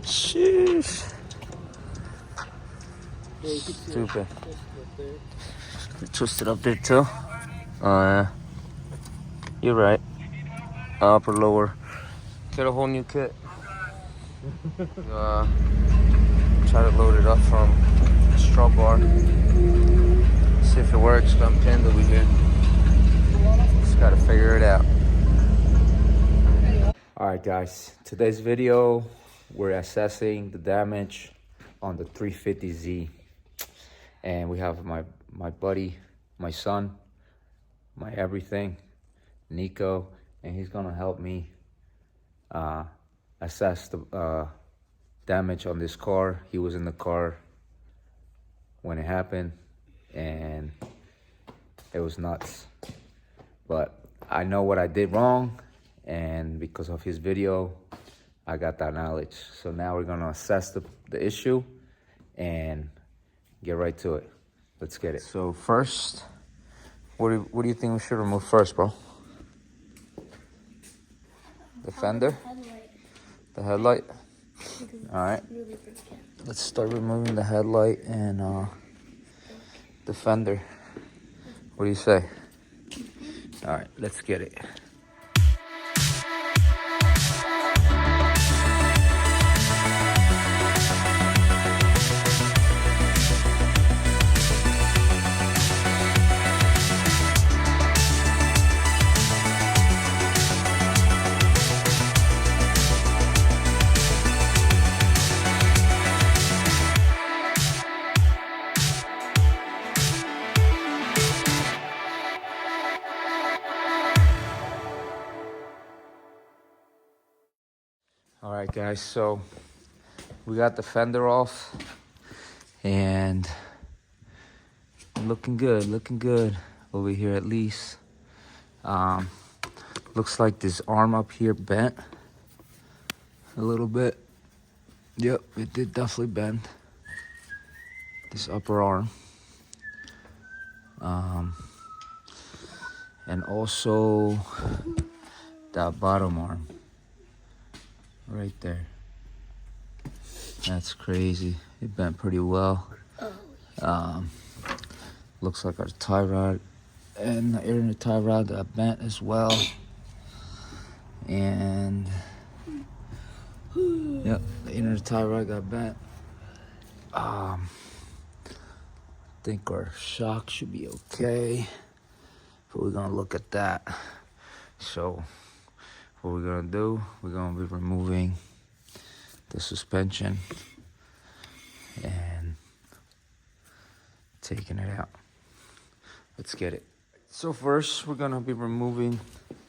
Sheesh. Stupid. They twisted up there too. You're right. Upper, lower. Get a whole new kit. Try to load it up from the straw bar. See if it works. I'm pinned over here. Just gotta figure it out. Alright guys, today's video we're assessing the damage on the 350Z. And we have my buddy, my son, my everything, Nico, and he's gonna help me assess the damage on this car. He was in the car when it happened and it was nuts. But I know what I did wrong, and because of his video, I got that knowledge. So now we're gonna assess the issue and get right to it. Let's get it. So first, what do you think we should remove first, bro? The fender? The headlight? All right. Let's start removing the headlight and the fender. What do you say? All right, let's get it. All right, guys, so we got the fender off and looking good over here at least. Looks like this arm up here bent a little bit. Yep, it did definitely bend, this upper arm. And also that bottom arm right there. That's crazy. It bent pretty well. Looks like our tie rod and the inner tie rod got bent as well. And yep, the inner tie rod got bent. I think our shock should be okay, but we're gonna look at that. So what we're gonna do, we're gonna be removing the suspension and taking it out. Let's get it. So first, we're gonna be removing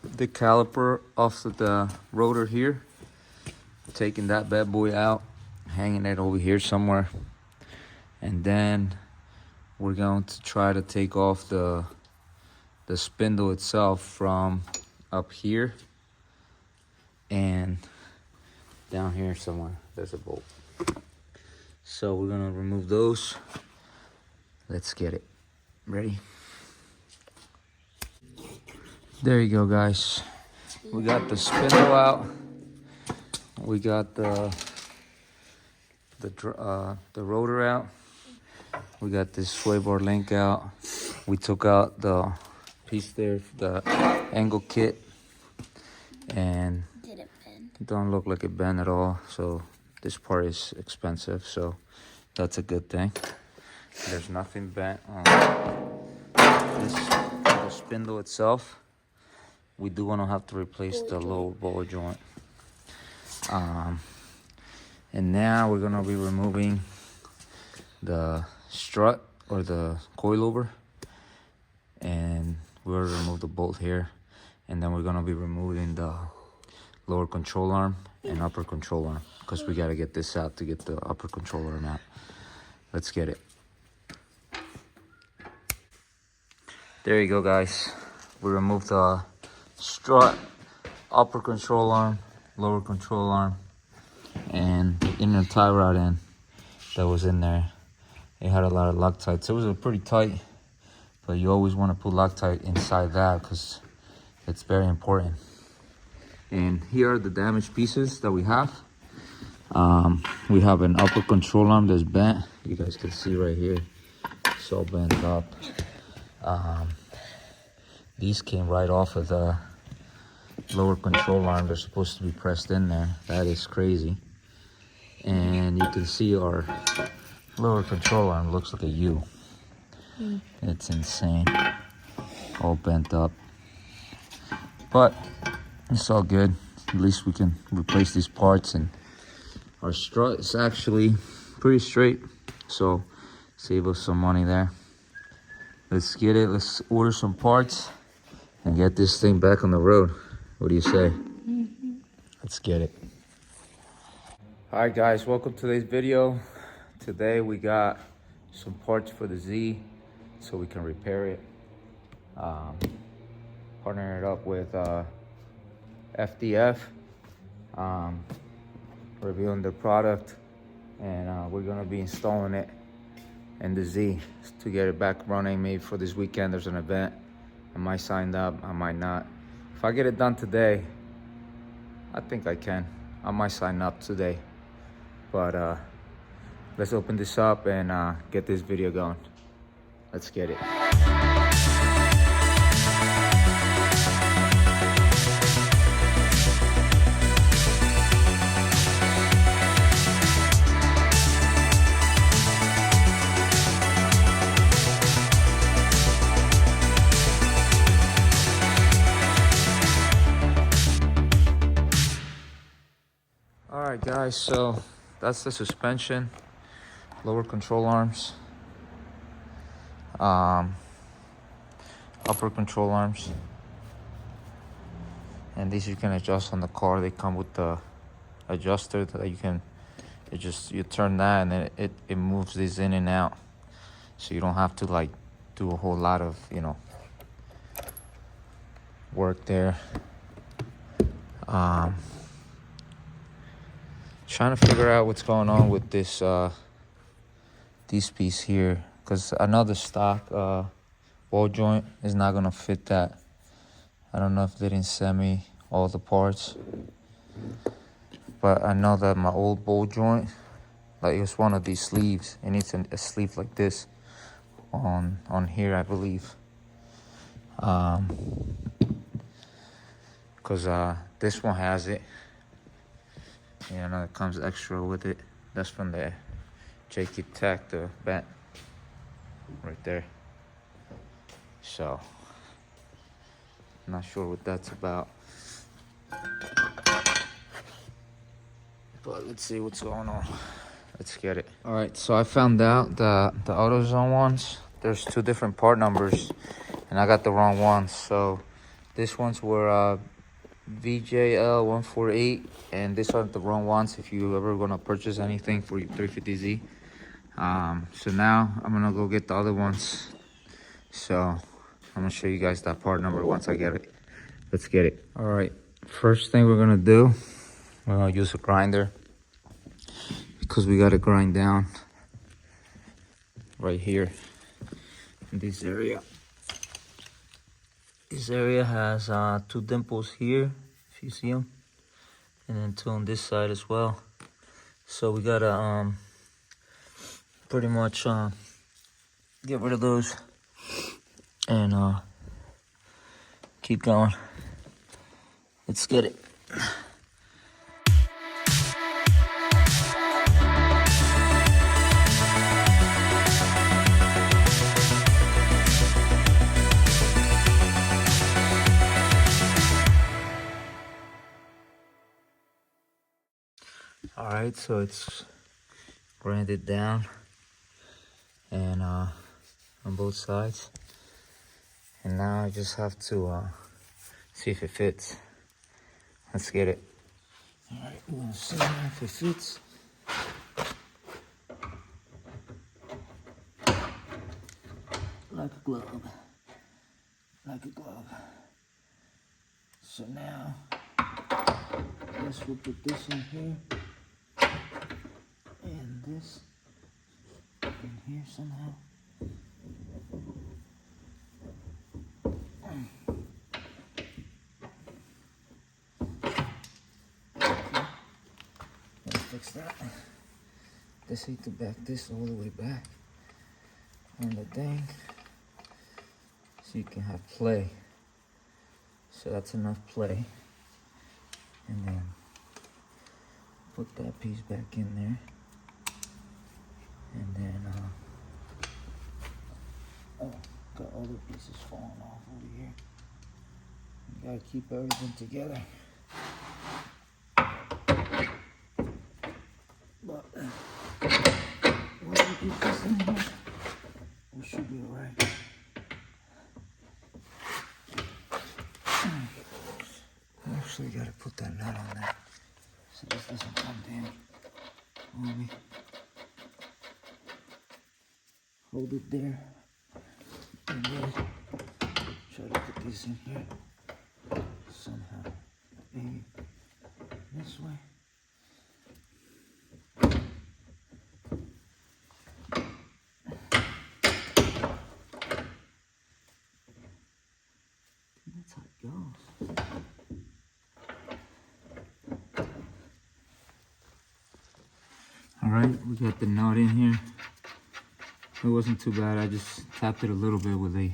the caliper off of the rotor here, taking that bad boy out, hanging it over here somewhere, and then we're going to try to take off the spindle itself from up here and down here somewhere. There's a bolt. So we're gonna remove those. Let's get it. Ready? There you go, guys. We got the spindle out. We got the rotor out. We got this sway bar link out. We took out the piece there, the angle kit, and it don't look like it bent at all. So this part is expensive, so that's a good thing. There's nothing bent on the spindle itself. We do want to have to replace the lower ball joint. And now we're gonna be removing the strut or the coilover, and we're gonna remove the bolt here, and then we're gonna be removing the lower control arm and upper control arm, because we got to get this out to get the upper control arm out. Let's get it. There you go, guys. We removed the strut, upper control arm, lower control arm, and the inner tie rod end that was in there. It had a lot of Loctite, so it was pretty tight, but you always want to put Loctite inside that because it's very important. And here are the damaged pieces that we have. We have an upper control arm that's bent. You guys can see right here, it's all bent up. These came right off of the lower control arm. They're supposed to be pressed in there. That is crazy. And you can see our lower control arm looks like a U. It's insane. All bent up. But it's all good. At least we can replace these parts, and our strut is actually pretty straight, so save us some money there. Let's get it. Let's order some parts and get this thing back on the road. What do you say? Let's get it. All right, guys, welcome to today's video. Today we got some parts for the Z so we can repair it. Partnering it up with FDF, reviewing the product, and we're gonna be installing it in the Z to get it back running. Maybe for this weekend there's an event. I might sign up, I might not. If I get it done today, I think I can. I might sign up today. But let's open this up and get this video going. Let's get it. All right, guys, so that's the suspension, lower control arms, upper control arms, and these you can adjust on the car. They come with the adjuster that you can, you turn that and then it moves these in and out, so you don't have to like do a whole lot of work there. Trying to figure out what's going on with this piece here, because another stock ball joint is not gonna fit that. I don't know if they didn't send me all the parts, but I know that my old ball joint, like, it's one of these sleeves. It needs a sleeve like this on here, I believe, because this one has it. Yeah, no, it comes extra with it. That's from the Jakey Tech, the bent right there. So, not sure what that's about. But let's see what's going on. Let's get it. All right, so I found out that the AutoZone ones, there's two different part numbers, and I got the wrong ones. So, these ones were VJL148, and these are the wrong ones if you ever gonna purchase anything for your 350Z. So now I'm gonna go get the other ones. So I'm gonna show you guys that part number once I get it. Let's get it. All right, first thing we're gonna do, we're gonna use a grinder, because we gotta grind down right here in this area. This area has two dimples here, if you see them, and then two on this side as well. So we gotta pretty much get rid of those and keep going. Let's get it. All right, so it's grinded down and on both sides, and now I just have to see if it fits. Let's get it. All right, we're gonna see if it fits. Like a glove, like a glove. So now, I guess we'll put this in here. And this in here somehow. fix that. This need to back this all the way back on the thing so you can have play. So that's enough play. And then put that piece back in there. And then, oh, got other pieces falling off over here. You gotta keep everything together. But, once we get this in here, we should be alright. Actually, gotta put that nut on there so this doesn't come down on me. Hold it there, and then try to put this in here somehow. Maybe this way. That's how it goes. All right, we got the nut in here. It wasn't too bad. I just tapped it a little bit with a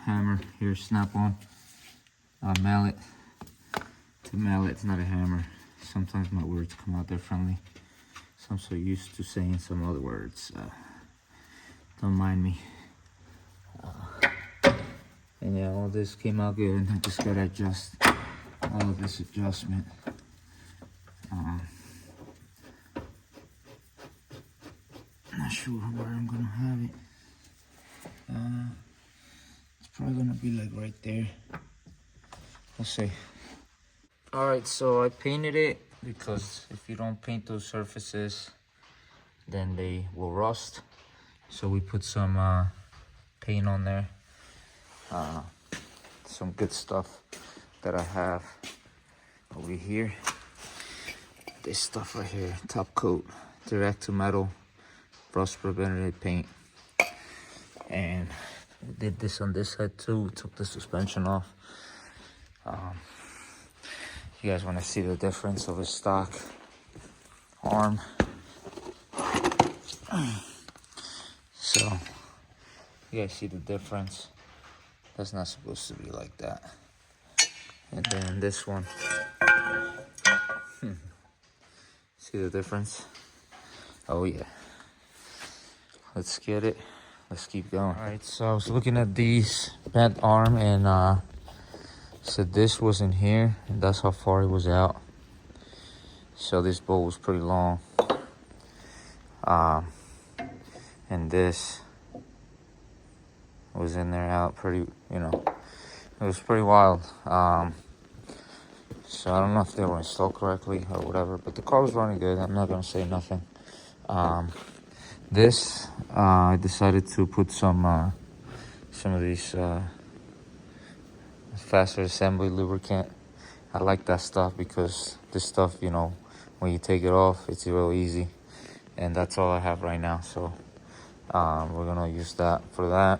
hammer here, snap-on mallet. It's a mallet, it's not a hammer. Sometimes my words come out differently, so I'm so used to saying some other words. Don't mind me. And yeah, all this came out good. I just gotta adjust all of this adjustment. Not sure where I'm gonna have it. It's probably gonna be like right there. We'll see. All right, so I painted it because if you don't paint those surfaces, then they will rust. So we put some paint on there. Some good stuff that I have over here. This stuff right here, top coat, direct to metal, rust preventative paint. And we did this on this side too. We took the suspension off. You guys want to see the difference of a stock arm. So you guys see the difference. That's not supposed to be like that. And then this one. See the difference? Oh yeah. Let's get it. Let's keep going. All right, so I was looking at these bent arm and so this was in here and that's how far it was out. So this bolt was pretty long. And this was in there out pretty, you know, it was pretty wild. So I don't know if they were installed correctly or whatever, but the car was running good. I'm not gonna say nothing. This, I decided to put some of these faster assembly lubricant. I like that stuff because this stuff, you know, when you take it off, it's real easy. And that's all I have right now. So we're gonna use that for that.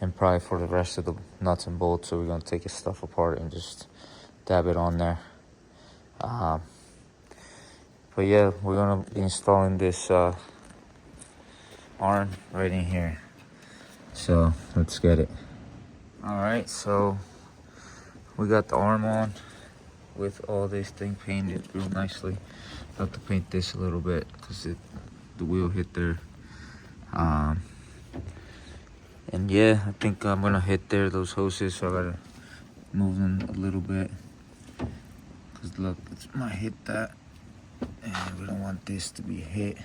And probably for the rest of the nuts and bolts. So we're gonna take his stuff apart and just dab it on there. But yeah, we're gonna be installing this arm right in here. So let's get it. All right, so we got the arm on with all this thing painted real nicely. Got to paint this a little bit because the wheel hit there. And yeah, I think I'm gonna hit there, those hoses, so I gotta move them a little bit. Cause look, it might hit that, and we don't want this to be hit.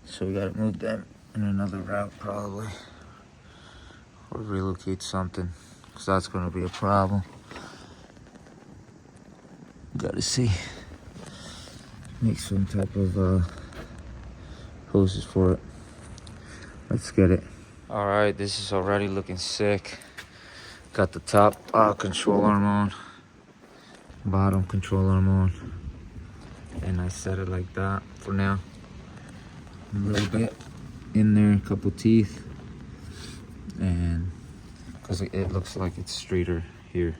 So we gotta move them in another route probably. Or relocate something, cause that's gonna be a problem. Gotta see. Make some type of hoses for it. Let's get it. All right, this is already looking sick. Got the top control arm on, bottom control arm on, and I set it like that for now. A little bit in there, a couple teeth, and because it looks like it's straighter here.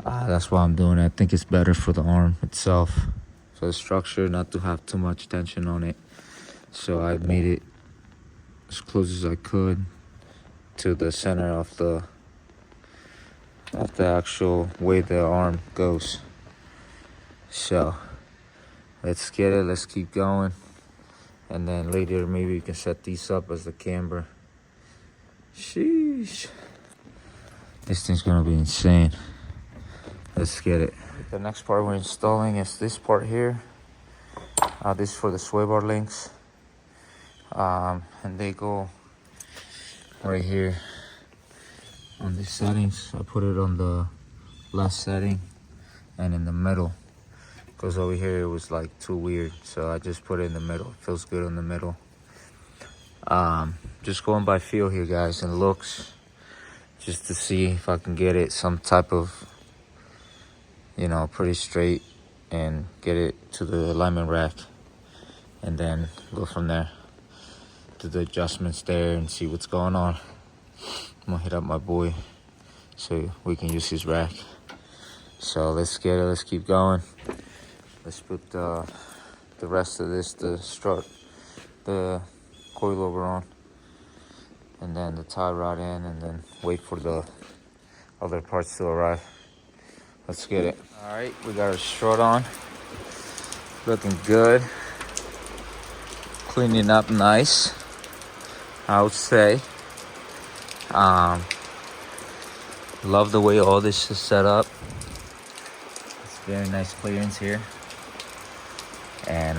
That's why I'm doing it. I think it's better for the arm itself. for the structure, not to have too much tension on it. So I made it as close as I could to the center of the actual way the arm goes. So let's get it, let's keep going, and then later maybe we can set these up as the camber. Sheesh, this thing's gonna be insane. Let's get it. The next part we're installing is this part here. This is for the sway bar links, and they go right here on these settings. I put it on the last setting and in the middle, because over here it was like too weird, so I just put it in the middle. It feels good in the middle. Just going by feel here, guys, and looks, just to see if I can get it some type of, you know, pretty straight, and get it to the alignment rack, and then go from there. Do the adjustments there and see what's going on. I'm gonna hit up my boy so we can use his rack. So let's get it, let's keep going. Let's put the rest of this, the strut, the coilover on, and then the tie rod in, and then wait for the other parts to arrive. Let's get it. All right, we got our strut on. Looking good. Cleaning up nice, I would say. Love the way all this is set up. It's very nice clearance here. And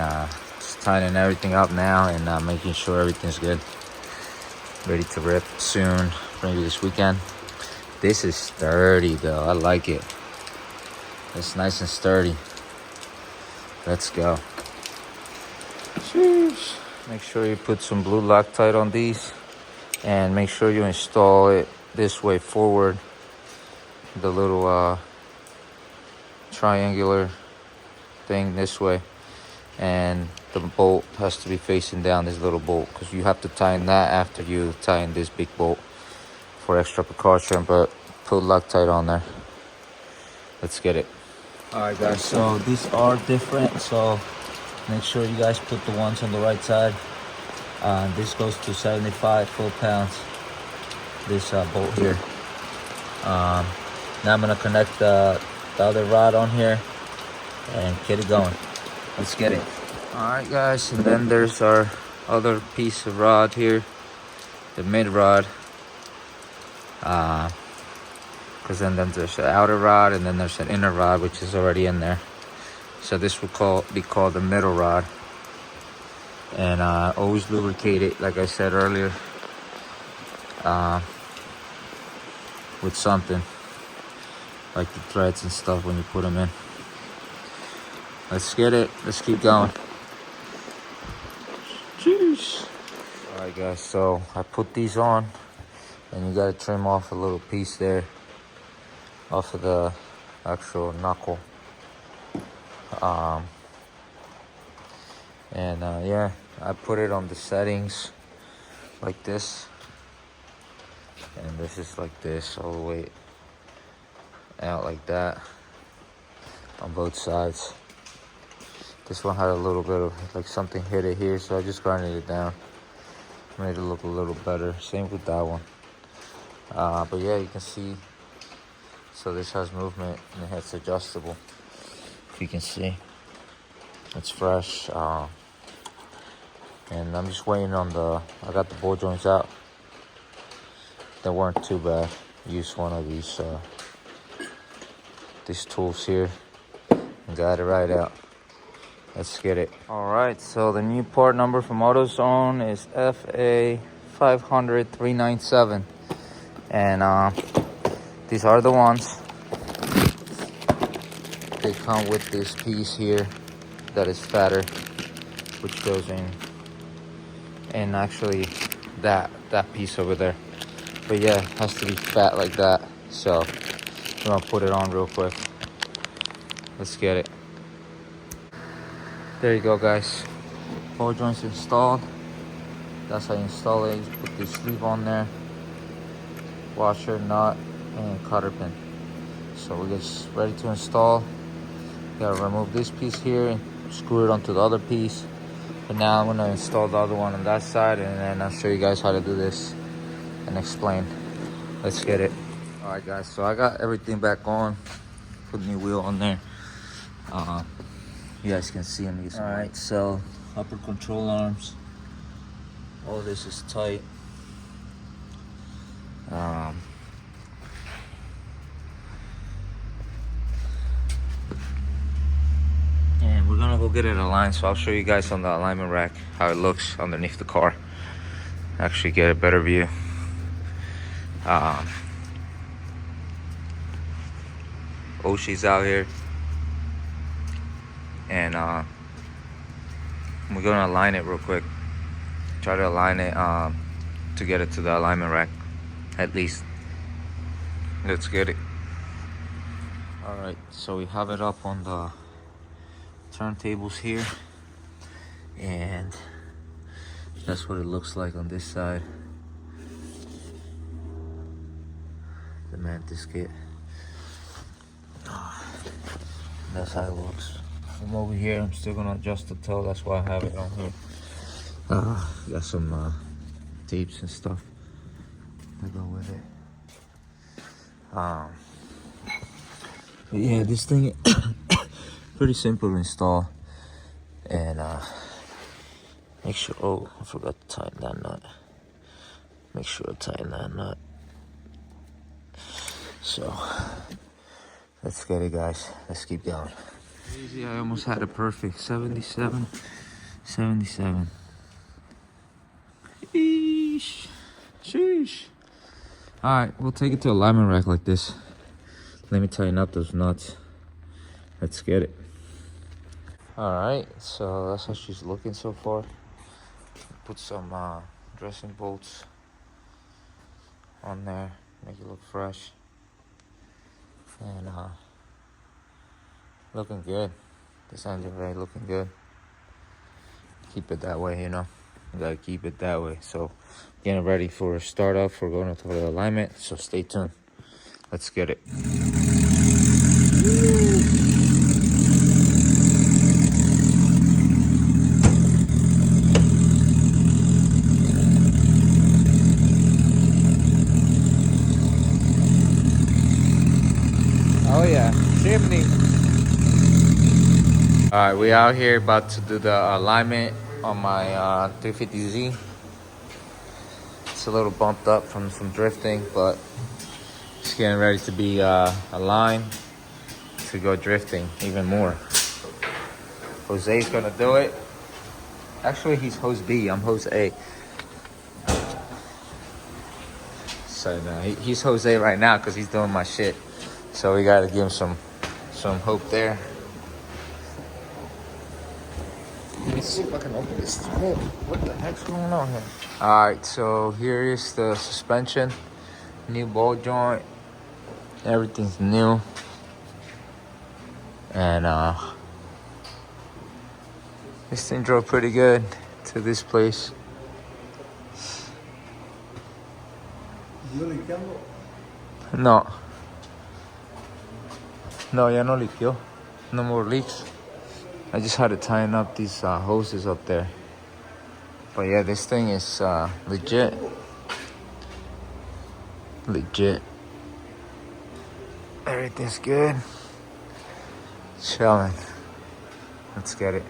just tightening everything up now, and making sure everything's good. Ready to rip soon, maybe this weekend. This is sturdy though, I like it. It's nice and sturdy. Let's go. Sheesh. Make sure you put some blue Loctite on these, and make sure you install it this way forward. The little triangular thing this way, and the bolt has to be facing down, this little bolt, because you have to tighten that after you tighten this big bolt for extra precaution. But put Loctite on there. Let's get it. All right, guys, so these are different, so make sure you guys put the ones on the right side. This goes to 75 foot-pounds, this bolt here. Now I'm gonna connect the other rod on here and get it going. Let's get it. All right, guys, and then there's our other piece of rod here, the mid rod. Because then there's an outer rod, and then there's an inner rod, which is already in there. So this will be called the middle rod. And always lubricate it, like I said earlier, with something like the threads and stuff when you put them in. Let's get it. Let's keep going. Jeez. All right, guys, so I put these on, and you gotta trim off a little piece there off of the actual knuckle. Yeah, I put it on the settings like this, and this is like this all the way out like that on both sides. This one had a little bit of like something hit it here, so I just grinded it down, made it look a little better. Same with that one. But yeah, you can see, so this has movement and it's adjustable. If you can see, it's fresh. And I'm just waiting on I got the ball joints out. They weren't too bad. Used one of these tools here and got it right out. Let's get it. All right, so the new part number from AutoZone is FA500397, and these are the ones. They come with this piece here that is fatter, which goes in, and actually that piece over there. But yeah, it has to be fat like that. So I'm gonna put it on real quick. Let's get it. There you go, guys. Ball joints installed. That's how you install it. You just put the sleeve on there, washer, nut, and cotter pin. So we're just ready to install. Gotta remove this piece here and screw it onto the other piece. But now I'm gonna install the other one on that side, and then I'll show you guys how to do this and explain. Let's get it. All right, guys, so I got everything back on. Put new wheel on there. You guys can see them. All right, so upper control arms. All this is tight. And we're gonna go get it aligned, so I'll show you guys on the alignment rack how it looks underneath the car. Actually get a better view. Oshi's out here, and we're gonna align it real quick. Try to align it to get it to the alignment rack, at least. Let's get it. All right, so we have it up on the turntables here, and that's what it looks like on this side. The Mantis kit. That's how it looks. From over here, I'm still gonna adjust the toe. That's why I have it on here. Got some tapes and stuff that go with it. But yeah, this thing pretty simple to install. And make sure. Oh, I forgot to tighten that nut. Make sure I tighten that nut. So let's get it, guys. Let's keep going. Easy, I almost had a perfect 77. Sheesh. Sheesh. Alright, we'll take it to alignment rack like this. Let me tighten up those nuts. Let's get it. Alright, so that's how she's looking so far. Put some dressing bolts on there, make it look fresh. And looking good. This engine bay looking good. Keep it that way, you know. You gotta keep it that way. So getting ready for startup. We're going to the alignment, so stay tuned. Let's get it. Oh yeah, chimney. All right, we out here about to do the alignment on my 350Z. It's a little bumped up from some drifting, but it's getting ready to be aligned to go drifting even more. Jose's gonna do it. Actually, he's hose B, I'm hose A. So no, he's hose A right now because he's doing my shit. So we gotta give him some hope there. Let me see if I can open this thing. What the heck's going on here? Alright, so here is the suspension. New ball joint. Everything's new. And this thing drove pretty good to this place. No. No, ya no liqueó. No more leaks. I just had to tighten up these hoses up there. But yeah, this thing is legit. Legit. Everything's good. Chilling. Let's get it.